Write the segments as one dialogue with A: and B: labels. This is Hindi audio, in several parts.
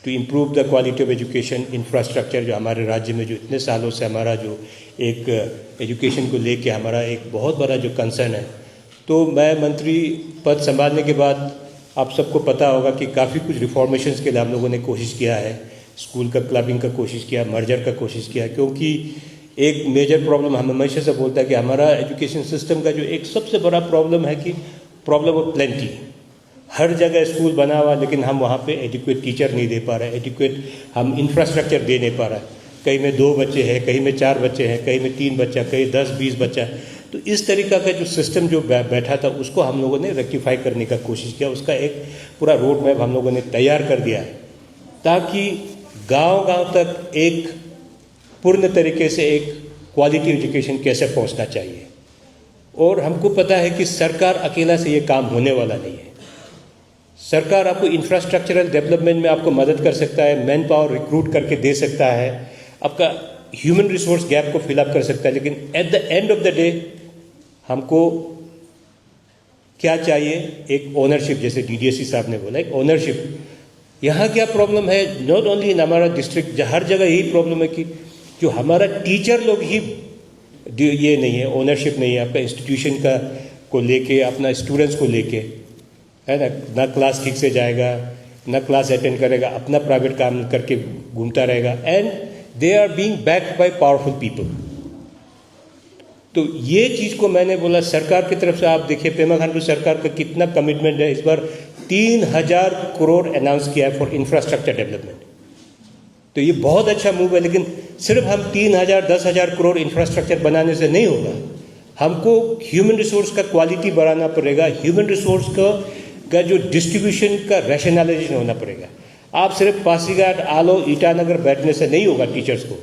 A: To improve the quality of education infrastructure, जो हमारे राज्य में जो इतने सालों से हमारा जो एक एजुकेशन को लेके हमारा एक बहुत बड़ा जो कंसर्न है। तो मैं मंत्री पद संभालने के बाद आप सबको पता होगा कि काफ़ी कुछ रिफॉर्मेशंस के लिए हम लोगों ने कोशिश किया है। स्कूल का क्लबिंग का कोशिश किया, मर्जर का कोशिश किया, क्योंकि एक मेजर प्रॉब्लम हम हमेशा से बोलता है कि हमारा एजुकेशन सिस्टम का जो एक सबसे बड़ा प्रॉब्लम है कि प्रॉब्लम ऑफ प्लेंटी। हर जगह स्कूल बना हुआ, लेकिन हम वहाँ पे एडिक्वेट टीचर नहीं दे पा रहे, एडिक्वेट हम इंफ्रास्ट्रक्चर दे नहीं पा रहे। कहीं में 2 बच्चे हैं, कहीं में 4 बच्चे हैं, कहीं में 3 बच्चा, कहीं 10-20 बच्चा। तो इस तरीक़ा का जो सिस्टम जो बैठा था उसको हम लोगों ने रेक्टिफाई करने का कोशिश किया। उसका एक पूरा रोड मैप हम लोगों ने तैयार कर दिया है, ताकि गांव-गांव तक एक पूर्ण तरीके से एक क्वालिटी एजुकेशन कैसे पहुंचना चाहिए। और हमको पता है कि सरकार अकेला से ये काम होने वाला नहीं है। सरकार आपको इंफ्रास्ट्रक्चरल डेवलपमेंट में आपको मदद कर सकता है, मैन पावर रिक्रूट करके दे सकता है, आपका ह्यूमन रिसोर्स गैप को फिलअप कर सकता है। लेकिन at the end of the day हमको क्या चाहिए? एक ओनरशिप, जैसे डीडीएससी साहब ने बोला, एक ओनरशिप। यहाँ क्या प्रॉब्लम है, नॉट ओनली इन हमारा डिस्ट्रिक्ट, हर जगह यही प्रॉब्लम है कि जो हमारा टीचर लोग ही ये नहीं है, ओनरशिप नहीं है आपका इंस्टीट्यूशन का को लेके, अपना स्टूडेंट्स को लेके, है ना क्लास ठीक से जाएगा, ना क्लास अटेंड करेगा, अपना प्राइवेट काम करके घूमता रहेगा, and they are being backed by powerful people. तो ये चीज़ को मैंने बोला सरकार की तरफ से, आप देखिए पेमा खांडू सरकार का कितना कमिटमेंट है। इस बार 3000 करोड़ अनाउंस किया है फॉर इंफ्रास्ट्रक्चर डेवलपमेंट। तो ये बहुत अच्छा मूव है, लेकिन सिर्फ हम 3000-10,000 करोड़ इंफ्रास्ट्रक्चर बनाने से नहीं होगा। हमको ह्यूमन रिसोर्स का क्वालिटी बढ़ाना पड़ेगा, ह्यूमन रिसोर्स का जो डिस्ट्रीब्यूशन का रैशनलाइजेशन होना पड़ेगा। आप सिर्फ पासीघाट, आलो, ईटानगर बैठने से नहीं होगा टीचर्स को।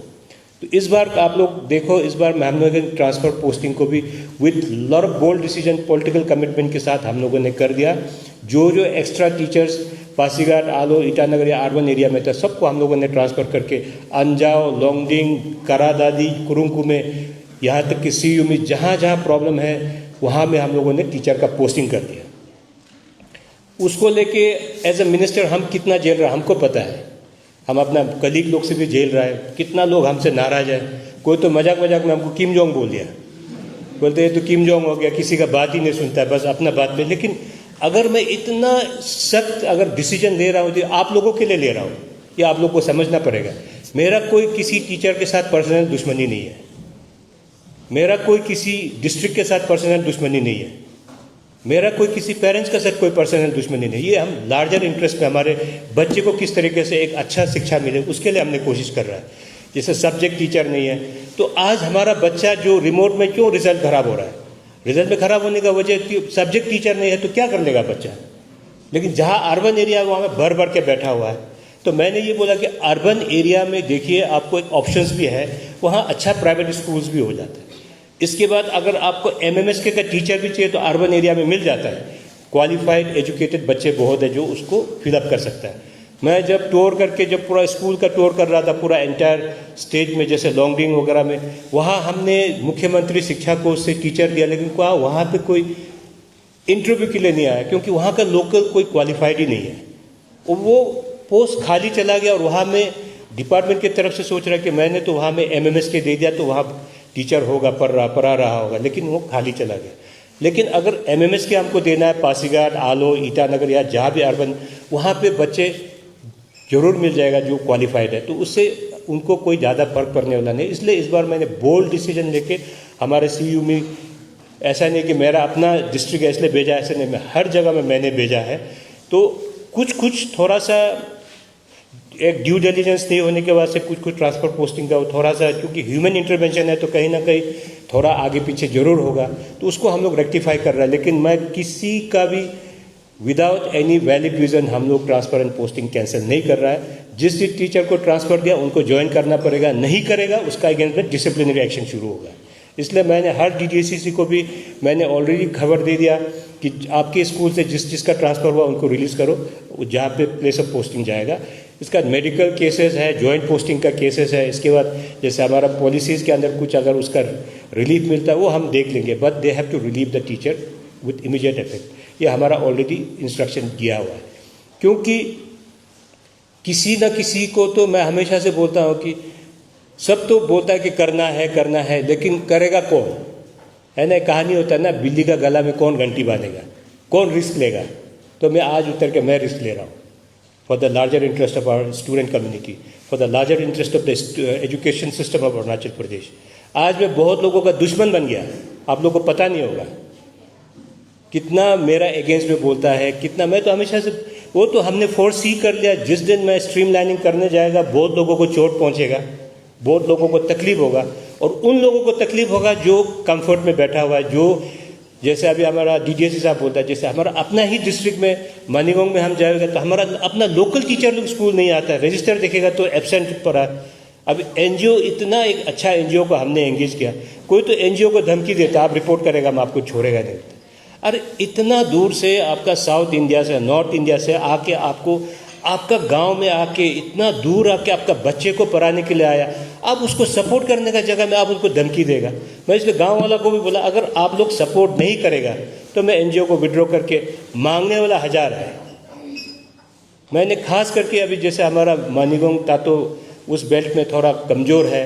A: तो इस बार आप लोग देखो, इस बार हम लोगों ने ट्रांसफर पोस्टिंग को भी with lot of bold decision, political commitment के साथ हम लोगों ने कर दिया। जो एक्स्ट्रा टीचर्स पासीघाट, आलो, ईटानगर या अर्बन एरिया में था, सबको हम लोगों ने ट्रांसफ़र करके अंजाव, लोंगडिंग, करादादी, कुरुंकु में, यहाँ तक कि सीयू में, जहाँ जहाँ प्रॉब्लम है वहाँ में हम लोगों ने टीचर का पोस्टिंग कर दिया। उसको लेके एज अ मिनिस्टर हम कितना झेल रहे हैं हमको पता है। हम अपना कलीग लोग से भी झेल रहा है, कितना लोग हमसे नाराज़ है। कोई तो मजाक मजाक में हमको किम जोंग बोल दिया, बोलते हैं तो किम जोंग हो गया, किसी का बात ही नहीं सुनता है, बस अपना बात में। लेकिन अगर मैं इतना सख्त अगर डिसीजन ले रहा हूँ तो आप लोगों के लिए ले रहा हूँ, ये आप लोग को समझना पड़ेगा। मेरा कोई किसी टीचर के साथ पर्सनल दुश्मनी नहीं है, मेरा कोई किसी डिस्ट्रिक्ट के साथ पर्सनल दुश्मनी नहीं है, मेरा कोई किसी पेरेंट्स के साथ कोई पर्सनल दुश्मनी नहीं। ये हम लार्जर इंटरेस्ट में हमारे बच्चे को किस तरीके से एक अच्छा शिक्षा मिले उसके लिए हमने कोशिश कर रहा है। जैसे सब्जेक्ट टीचर नहीं है, तो आज हमारा बच्चा जो रिमोट में क्यों रिजल्ट खराब हो रहा है? रिजल्ट में खराब होने का वजह सब्जेक्ट टीचर नहीं है, तो क्या कर लेगा बच्चा? लेकिन जहाँ अर्बन एरिया है वहाँ में भर भर के बैठा हुआ है। तो मैंने ये बोला कि अर्बन एरिया में देखिए आपको एक ऑप्शंस भी है, वहाँ अच्छा प्राइवेट स्कूल्स भी हो जाता है। इसके बाद अगर आपको एमएमएस के का टीचर भी चाहिए तो अर्बन एरिया में मिल जाता है। क्वालिफाइड एजुकेटेड बच्चे बहुत है जो उसको फिलअप कर सकता है। मैं जब टूर करके, जब पूरा स्कूल का टूर कर रहा था पूरा एंटायर स्टेट में, जैसे लॉन्गडिंग वगैरह में, वहाँ हमने मुख्यमंत्री शिक्षा कोष से टीचर दिया, लेकिन वहाँ पे कोई इंटरव्यू के लिए नहीं आया, क्योंकि वहाँ का लोकल कोई क्वालिफाइड ही नहीं है। वो पोस्ट खाली चला गया और वहाँ में डिपार्टमेंट की तरफ से सोच रहा है कि मैंने तो वहाँ में एमएमएस के दे दिया तो वहाँ टीचर होगा, पढ़ा रहा होगा, लेकिन वो खाली चला गया। लेकिन अगर एमएमएस के हमको देना है पासीघाट, आलो, ईटानगर या जहाँ भी अर्बन, वहाँ पे बच्चे जरूर मिल जाएगा जो क्वालिफाइड है, तो उससे उनको कोई ज़्यादा फर्क पड़ने वाला नहीं। इसलिए इस बार मैंने बोल्ड डिसीजन लेके हमारे सीयू में, ऐसा नहीं कि मेरा अपना डिस्ट्रिक्ट है इसलिए भेजा, ऐसा नहीं, मैं हर जगह में मैंने भेजा है। तो कुछ थोड़ा सा एक ड्यू डिलिजेंस नहीं होने के बाद से कुछ ट्रांसफर पोस्टिंग का थोड़ा सा, क्योंकि ह्यूमन इंटरवेंशन है तो कहीं ना कहीं थोड़ा आगे पीछे जरूर होगा, तो उसको हम लोग रेक्टिफाई कर रहे हैं। लेकिन मैं किसी का भी विदाउट एनी वैलिड रीज़न हम लोग ट्रांसफर एंड पोस्टिंग कैंसिल नहीं कर रहा है। जिस टीचर को ट्रांसफ़र दिया उनको ज्वाइन करना पड़ेगा, नहीं करेगा उसका अगेंस्ट में डिसिप्लिनरी एक्शन शुरू होगा। इसलिए मैंने हर डीडीएससी को भी मैंने ऑलरेडी खबर दे दिया कि आपके स्कूल से जिसका ट्रांसफ़र हुआ उनको रिलीज़ करो, जहाँ पे प्लेस ऑफ पोस्टिंग जाएगा। इसका मेडिकल केसेस है, जॉइंट पोस्टिंग का केसेस है। इसके बाद जैसे हमारा पॉलिसीज़ के अंदर कुछ अगर उसका रिलीफ मिलता है वो हम देख लेंगे, but they have to relieve the teacher with immediate effect. ये हमारा ऑलरेडी इंस्ट्रक्शन किया हुआ है, क्योंकि किसी न किसी को तो मैं हमेशा से बोलता हूँ कि सब तो बोलता है कि करना है, लेकिन करेगा कौन? है ना, कहानी होता है ना, बिल्ली का गला में कौन घंटी बांधेगा, कौन रिस्क लेगा? तो मैं आज उतर के मैं रिस्क ले रहा हूँ for the larger interest of our student community, for the larger interest of the education system of Arunachal Pradesh. आज मैं बहुत लोगों का दुश्मन बन गया, आप लोगों को पता नहीं होगा कितना मेरा अगेंस्ट में बोलता है, कितना। मैं तो हमेशा से, वो तो हमने फोर्स ही कर लिया। जिस दिन मैं स्ट्रीम लाइनिंग करने जाएगा बहुत लोगों को चोट पहुंचेगा, बहुत लोगों को तकलीफ होगा, और उन लोगों को तकलीफ होगा जो कंफर्ट में बैठा हुआ है, जो जैसे अभी हमारा डीडीएससी साहब बोलता है, जैसे हमारा अपना ही डिस्ट्रिक्ट में मानीगोंग में हम जाएगा तो हमारा अपना लोकल टीचर लोग स्कूल नहीं आता है, रजिस्टर देखेगा तो एब्सेंट पड़ा। अब एनजीओ, इतना एक अच्छा एनजीओ को हमने एंगेज किया, कोई तो एनजीओ को धमकी देता आप रिपोर्ट करेगा मैं आपको छोड़ेगा नहीं। अरे इतना दूर से आपका साउथ इंडिया से, नॉर्थ इंडिया से आके आपको आपका गांव में आके इतना दूर आके आपका बच्चे को पढ़ाने के लिए आया, आप उसको सपोर्ट करने का जगह में आप उसको धमकी देगा। मैं इसलिए गांव वाला को भी बोला अगर आप लोग सपोर्ट नहीं करेगा तो मैं एनजीओ को विड्रॉ करके, मांगने वाला 1000 है। मैंने खास करके अभी जैसे हमारा मानीगोंग तातो उस बेल्ट में थोड़ा कमज़ोर है,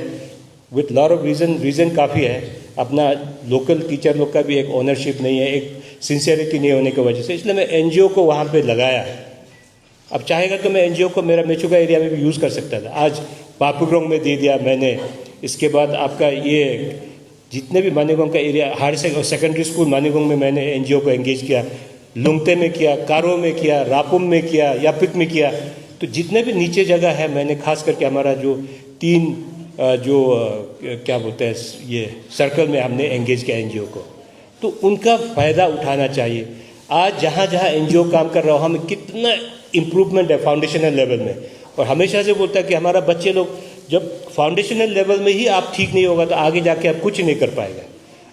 A: विथ लॉट ऑफ रीज़न काफ़ी है। अपना लोकल टीचर लोग का भी एक ओनरशिप नहीं है, एक सिंसियरिटी नहीं होने की वजह से, इसलिए मैं एनजीओ को वहाँ पे लगाया है। अब चाहेगा तो मैं एनजीओ को मेरा मेचुका एरिया में भी यूज़ कर सकता था, आज पापुग्रोंग में दे दिया मैंने। इसके बाद आपका ये जितने भी मानीगोंग का एरिया, हायर सेकेंडरी स्कूल मानीगोंग में मैंने एनजीओ को एंगेज किया, लुंगते में किया, कारो में किया, रापुम में किया, यापिक में किया। तो जितने भी नीचे जगह है मैंने खास करके हमारा जो 3 क्या बोलते हैं ये सर्कल में हमने एंगेज किया एनजीओ को, तो उनका फ़ायदा उठाना चाहिए। आज जहाँ जहाँ एनजीओ काम कर रहा हो, हमें कितना इम्प्रूवमेंट है फाउंडेशनल लेवल में। और हमेशा से बोलता है कि हमारा बच्चे लोग जब फाउंडेशनल लेवल में ही आप ठीक नहीं होगा तो आगे जाके आप कुछ नहीं कर पाएगा।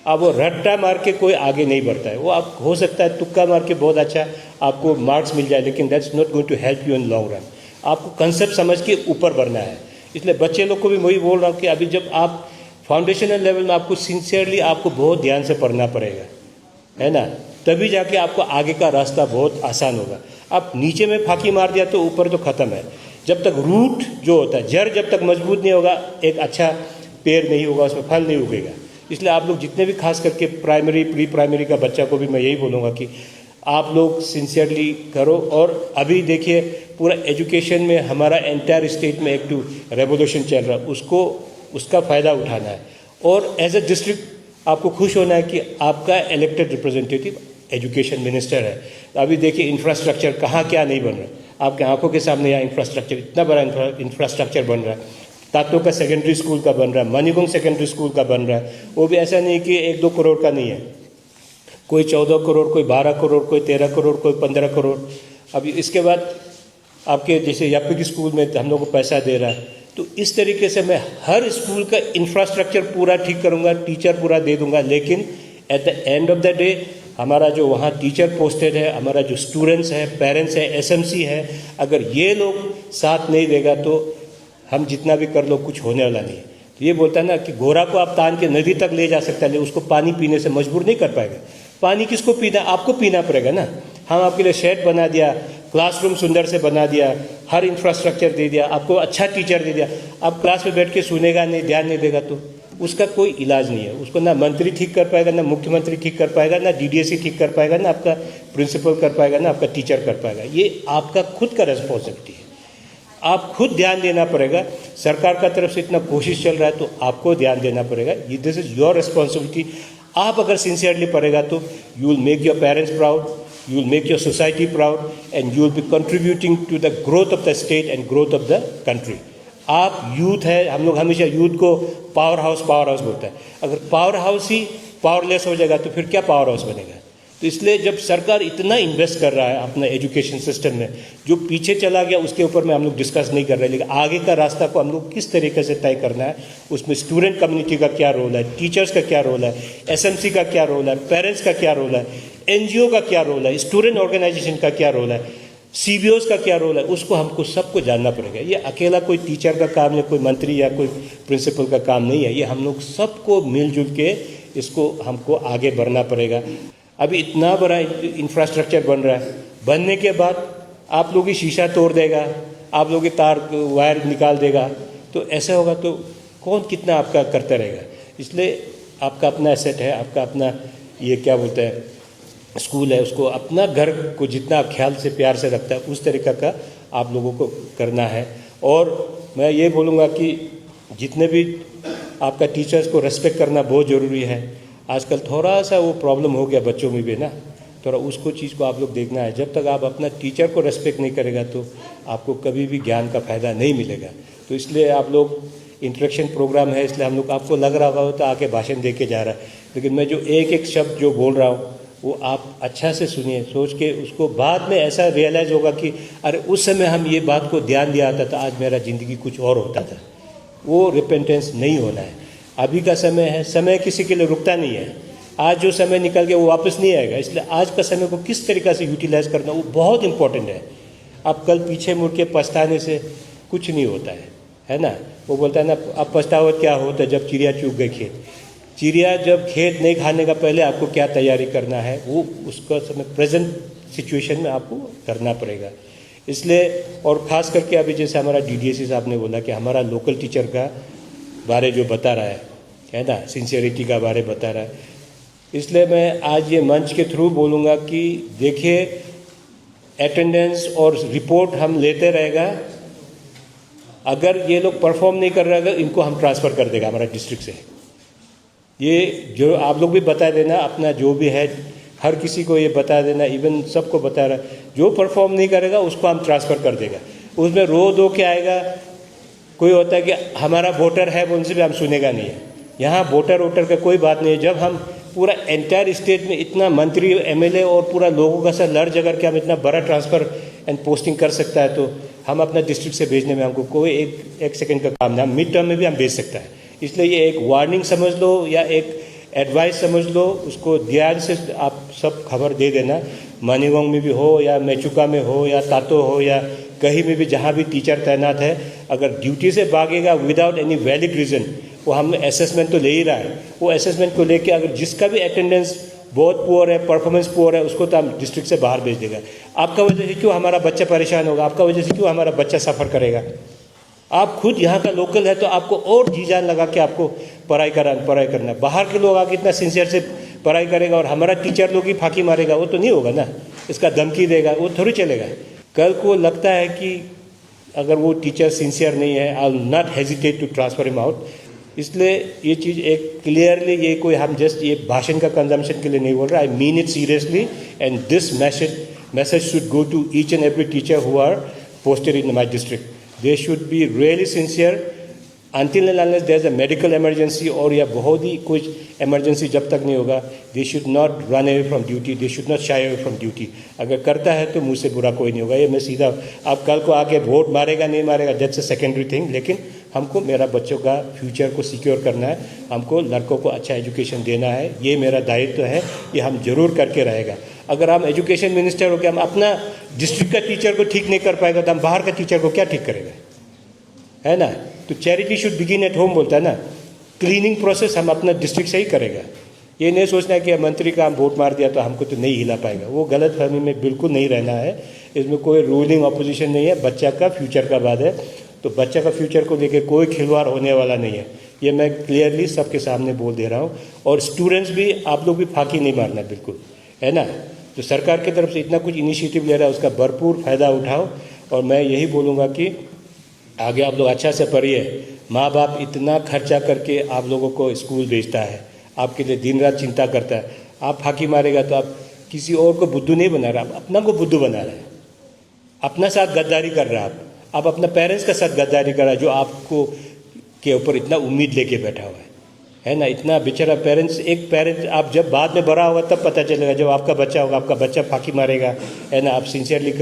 A: अब वो रट्टा मार के कोई आगे नहीं बढ़ता है, वो आप हो सकता है तुक्का मार के बहुत अच्छा आपको मार्क्स मिल जाए, लेकिन that's not going to help you in long run. आपको कंसेप्ट समझ के ऊपर बढ़ना है। इसलिए बच्चे लोग को भी वही बोल रहा हूँ कि अभी जब आप फाउंडेशनल लेवल में आपको सिंसियरली आपको बहुत ध्यान से पढ़ना पड़ेगा, है ना, तभी जाके आपको आगे का रास्ता बहुत आसान होगा। आप नीचे में फांकी मार दिया तो ऊपर तो ख़त्म है। जब तक रूट जो होता है, जड़ जब तक मजबूत नहीं होगा, एक अच्छा पेड़ नहीं होगा, उसमें फल नहीं उगेगा। इसलिए आप लोग जितने भी खास करके प्राइमरी प्री प्राइमरी का बच्चा को भी मैं यही बोलूँगा कि आप लोग सिंसियरली करो। और अभी देखिए पूरा एजुकेशन में हमारा एंटायर स्टेट में एक रेवोल्यूशन चल रहा है, उसको उसका फ़ायदा उठाना है। और एज ए डिस्ट्रिक्ट आपको खुश होना है कि आपका इलेक्टेड रिप्रेजेंटेटिव एजुकेशन मिनिस्टर है। तो अभी देखिए इंफ्रास्ट्रक्चर कहाँ क्या नहीं बन रहा, आपके आंखों के सामने यहाँ इंफ्रास्ट्रक्चर, इतना बड़ा इंफ्रास्ट्रक्चर बन रहा है। तातो का सेकेंडरी स्कूल का बन रहा है, मानीगोंग सेकेंडरी स्कूल का बन रहा है, वो भी ऐसा नहीं कि 1-2 करोड़ का नहीं है, कोई 14 करोड़, कोई 12 करोड़, कोई 13 करोड़, कोई 15 करोड़। अभी इसके बाद आपके जैसे यापिक स्कूल में हम लोग को पैसा दे रहा है। तो इस तरीके से मैं हर स्कूल का इंफ्रास्ट्रक्चर पूरा ठीक करूँगा, टीचर पूरा दे दूँगा, लेकिन at the end of the day हमारा जो वहाँ टीचर पोस्टेड है, हमारा जो स्टूडेंट्स है, पेरेंट्स है, एसएमसी है, अगर ये लोग साथ नहीं देगा तो हम जितना भी कर लो कुछ होने वाला नहीं है। तो ये बोलता है ना कि घोड़ा को आप तान के नदी तक ले जा सकता है, लेकिन उसको पानी पीने से मजबूर नहीं कर पाएगा। पानी किसको पीना, आपको पीना पड़ेगा ना। हम आपके लिए शेड बना दिया, क्लासरूम सुंदर से बना दिया, हर इंफ्रास्ट्रक्चर दे दिया, आपको अच्छा टीचर दे दिया, आप क्लास में बैठ के सुनेगा नहीं, ध्यान नहीं देगा तो उसका कोई इलाज नहीं है। उसको ना मंत्री ठीक कर पाएगा, ना मुख्यमंत्री ठीक कर पाएगा, ना डीडीएससी ठीक कर पाएगा, ना आपका प्रिंसिपल कर पाएगा, ना आपका टीचर कर पाएगा। ये आपका खुद का रिस्पॉन्सिबिलिटी है, आप खुद ध्यान देना पड़ेगा। सरकार का तरफ से इतना कोशिश चल रहा है तो आपको ध्यान देना पड़ेगा। This is your responsibility. आप अगर सिंसियरली पढ़ेगा तो you will make your parents proud, you will make your society proud, and you will be contributing to the growth of the state and growth of the country. आप यूथ है, हम लोग हमेशा यूथ को पावर हाउस बोलता है। अगर पावर हाउस ही पावरलेस हो जाएगा तो फिर क्या पावर हाउस बनेगा। तो इसलिए जब सरकार इतना इन्वेस्ट कर रहा है अपना एजुकेशन सिस्टम में, जो पीछे चला गया उसके ऊपर में हम लोग डिस्कस नहीं कर रहे, लेकिन आगे का रास्ता को हम लोग किस तरीके से तय करना है, उसमें स्टूडेंट कम्युनिटी का क्या रोल है, टीचर्स का क्या रोल है, एसएमसी का क्या रोल है, पेरेंट्स का क्या रोल है, एनजीओ का क्या रोल है, स्टूडेंट ऑर्गेनाइजेशन का क्या रोल है, सीबीओस का क्या रोल है, उसको हमको सबको जानना पड़ेगा। ये अकेला कोई टीचर का काम या कोई मंत्री या कोई प्रिंसिपल का काम नहीं है, ये हम लोग सबको मिलजुल के इसको हमको आगे बढ़ना पड़ेगा। अभी इतना बड़ा इंफ्रास्ट्रक्चर बन रहा है, बनने के बाद आप लोग ही शीशा तोड़ देगा, आप लोग ये तार वायर निकाल देगा, तो ऐसा होगा तो कौन कितना आपका करता रहेगा। इसलिए आपका अपना एसेट है, आपका अपना ये क्या बोलते हैं स्कूल है, उसको अपना घर को जितना आप ख्याल से प्यार से रखता है उस तरीक़ा का आप लोगों को करना है। और मैं ये बोलूँगा कि जितने भी आपका टीचर्स को रेस्पेक्ट करना बहुत ज़रूरी है। आजकल थोड़ा सा वो प्रॉब्लम हो गया बच्चों में भी ना, थोड़ा उसको चीज़ को आप लोग देखना है। जब तक आप अपना टीचर को रेस्पेक्ट नहीं करेगा तो आपको कभी भी ज्ञान का फ़ायदा नहीं मिलेगा। तो इसलिए आप लोग इंट्रैक्शन प्रोग्राम है, इसलिए हम लोग आपको लग रहा होगा तो आके भाषण दे के जा रहा है, लेकिन मैं जो एक एक शब्द जो बोल रहा हूँ वो आप अच्छा से सुनिए, सोच के उसको बाद में ऐसा रियलाइज़ होगा कि अरे उस समय हम ये बात को ध्यान दिया था तो आज मेरा ज़िंदगी कुछ और होता था। वो रिपेंटेंस नहीं होना है। अभी का समय है, समय किसी के लिए रुकता नहीं है। आज जो समय निकल गया वो वापस नहीं आएगा, इसलिए आज का समय को किस तरीक़ा से यूटिलाइज़ करना वो बहुत इंपॉर्टेंट है। आप कल पीछे मुड़ के पछताने से कुछ नहीं होता है ना। वो बोलता है ना, अब पछतावा क्या होता है जब चिड़िया चूक गई खेत। चिड़िया जब खेत नहीं खाने का पहले आपको क्या तैयारी करना है वो उसका समय प्रेजेंट सिचुएशन में आपको करना पड़ेगा। इसलिए और ख़ास करके अभी जैसे हमारा DDSE साहब ने बोला कि हमारा लोकल टीचर का बारे जो बता रहा है ना, सिंसियरिटी का बारे बता रहा है, इसलिए मैं आज ये मंच के थ्रू बोलूँगा कि देखिए अटेंडेंस और रिपोर्ट हम लेते रहेगा। अगर ये लोग परफॉर्म नहीं कर रहे इनको हम ट्रांसफ़र कर देगा हमारा डिस्ट्रिक्ट से। ये जो आप लोग भी बता देना, अपना जो भी है हर किसी को ये बता देना, इवन सबको बता रहा, जो परफॉर्म नहीं करेगा उसको हम ट्रांसफ़र कर देगा। उसमें रो दो के आएगा, कोई होता है कि हमारा वोटर है वो उनसे भी हम सुनेगा नहीं है। यहाँ वोटर का कोई बात नहीं है। जब हम पूरा एंटायर स्टेट में इतना मंत्री MLA और पूरा लोगों का साथ लड़ झगड़ के हम इतना बड़ा ट्रांसफ़र एंड पोस्टिंग कर सकता है तो हम अपना डिस्ट्रिक्ट से भेजने में हमको कोई एक सेकंड का काम नहीं, हम मिड टर्म में भी हम भेज सकता है। इसलिए ये एक वार्निंग समझ लो या एक एडवाइस समझ लो, उसको ध्यान से आप सब खबर दे देना। मानीगोंग में भी हो या मेचुका में हो या तातो हो या कहीं में भी जहाँ भी टीचर तैनात है, अगर ड्यूटी से भागेगा विदाउट एनी वैलिड रीज़न, वो हम असेसमेंट तो ले ही रहा है, वो असेसमेंट को लेके अगर जिसका भी अटेंडेंस बहुत पुअर है, परफॉर्मेंस पुअर है, उसको तो हम डिस्ट्रिक्ट से बाहर भेज देगा। आपका वजह से क्यों हमारा बच्चा परेशान होगा, आपका वजह से क्यों हमारा बच्चा सफ़र करेगा। आप खुद यहाँ का लोकल है तो आपको और जी जान लगा के आपको पढ़ाई करना। बाहर के लोग आके इतना सिंसियर से पढ़ाई करेगा और हमारा टीचर लोग ही फांकी मारेगा, वो तो नहीं होगा ना। इसका धमकी देगा, वो थोड़ी चलेगा। कल को लगता है कि अगर वो टीचर सिंसियर नहीं है, I will not hesitate to transfer him out. इसलिए ये चीज़ एक क्लियरली, ये कोई हम जस्ट ये भाषण का कंजम्पशन के लिए नहीं बोल रहा, I mean it seriously and this message should go to each and every teacher who are posted in my district. They should be really sincere until and unless there is a medical emergency और या बहुत ही कुछ emergency जब तक नहीं होगा, they should not run away from duty, they should not shy away from duty। अगर करता है तो मुझसे बुरा कोई नहीं होगा। ये मैं सीधा, आप कल को आके वोट मारेगा नहीं मारेगा दैट्स अ सेकेंडरी थिंग, लेकिन हमको मेरा बच्चों का फ्यूचर को सिक्योर करना है, हमको लड़कों को अच्छा एजुकेशन देना है, ये मेरा दायित्व है, ये हम जरूर करके रहेगा। अगर हम एजुकेशन मिनिस्टर हो के हम अपना डिस्ट्रिक्ट का टीचर को ठीक नहीं कर पाएगा तो हम बाहर का टीचर को क्या ठीक करेगा, है ना। तो charity should begin at home बोलता है ना। क्लीनिंग प्रोसेस हम अपना डिस्ट्रिक्ट से ही करेगा। ये नहीं सोचना है कि मंत्री का हम वोट मार दिया तो हमको तो नहीं हिला पाएगा, वो गलत फहमी में बिल्कुल नहीं रहना है। इसमें कोई रूलिंग अपोजिशन नहीं है, बच्चा का फ्यूचर का बात है, तो बच्चा का फ्यूचर को लेकर कोई खिलवाड़ होने वाला नहीं है। ये मैं क्लियरली सबके सामने बोल दे रहा हूँ। और स्टूडेंट्स भी, आप लोग भी फांकी नहीं मारना बिल्कुल, है ना। तो सरकार की तरफ से इतना कुछ इनिशिएटिव ले रहा है, उसका भरपूर फ़ायदा उठाओ। और मैं यही बोलूँगा कि आगे आप लोग अच्छा से पढ़िए। माँ बाप इतना खर्चा करके आप लोगों को स्कूल भेजता है, आपके लिए दिन रात चिंता करता है। आप फांकी मारेगा तो आप किसी और को बुद्धू नहीं बना रहा, आप अपना को बुद्धू बना रहे हैं, अपना साथ गद्दारी कर रहा है। आप अपना पेरेंट्स का साथ गद्दारी कर रहा है जो आपको के ऊपर इतना उम्मीद लेके बैठा हुआ है ना। इतना बेचारा पेरेंट्स, एक पेरेंट्स आप जब बाद में बड़ा होगा तब पता चलेगा, जब आपका बच्चा होगा, आपका बच्चा फांकी मारेगा, है ना, आप सिंसियरली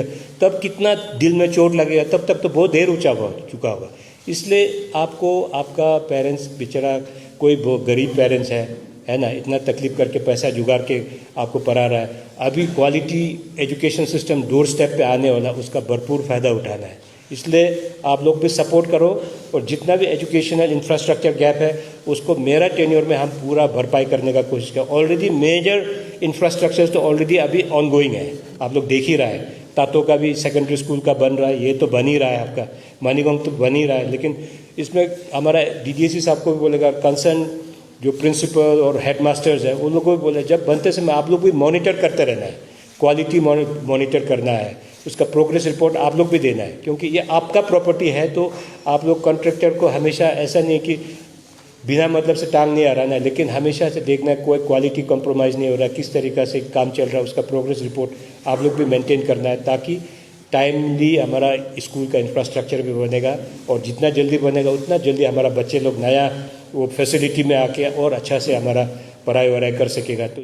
A: तब कितना दिल में चोट लगेगा, तब तक तो बहुत देर ऊँचा हो चुका होगा। इसलिए आपको आपका पेरेंट्स बेचारा, कोई गरीब पेरेंट्स है ना, इतना तकलीफ करके पैसा जुगाड़ के आपको पढ़ा रहा है। अभी quality education system door step पे आने वाला, उसका भरपूर फ़ायदा उठाना है। इसलिए आप लोग भी सपोर्ट करो और जितना भी एजुकेशनल इंफ्रास्ट्रक्चर गैप है उसको मेरा टेन्योर में हम पूरा भरपाई करने का कोशिश करें। ऑलरेडी मेजर इंफ्रास्ट्रक्चर तो ऑलरेडी अभी ऑन गोइंग है, आप लोग देख ही रहा है। तातो का भी सेकेंडरी स्कूल का बन रहा है, ये तो बन ही रहा है, आपका मानीगोंग तो बन ही रहा है। लेकिन इसमें हमारा डीडीएसई साहब को भी बोलेगा, कंसर्न जो प्रिंसिपल और हेड मास्टर्स है उन लोगों को भी बोले, जब बनते समय आप लोग भी मॉनिटर करते रहना है, क्वालिटी मॉनिटर करना है, उसका प्रोग्रेस रिपोर्ट आप लोग भी देना है, क्योंकि ये आपका प्रॉपर्टी है। तो आप लोग कॉन्ट्रैक्टर को हमेशा ऐसा नहीं कि बिना मतलब से टांग नहीं आ रहा है, लेकिन हमेशा से देखना है कोई क्वालिटी कॉम्प्रोमाइज़ नहीं हो रहा, किस तरीक़ा से काम चल रहा है, उसका प्रोग्रेस रिपोर्ट आप लोग भी मेंटेन करना है, ताकि टाइमली हमारा स्कूल का इंफ्रास्ट्रक्चर भी बनेगा, और जितना जल्दी बनेगा उतना जल्दी हमारा बच्चे लोग नया वो फैसिलिटी में आके और अच्छा से हमारा पढ़ाई वढ़ाई कर सकेगा। तो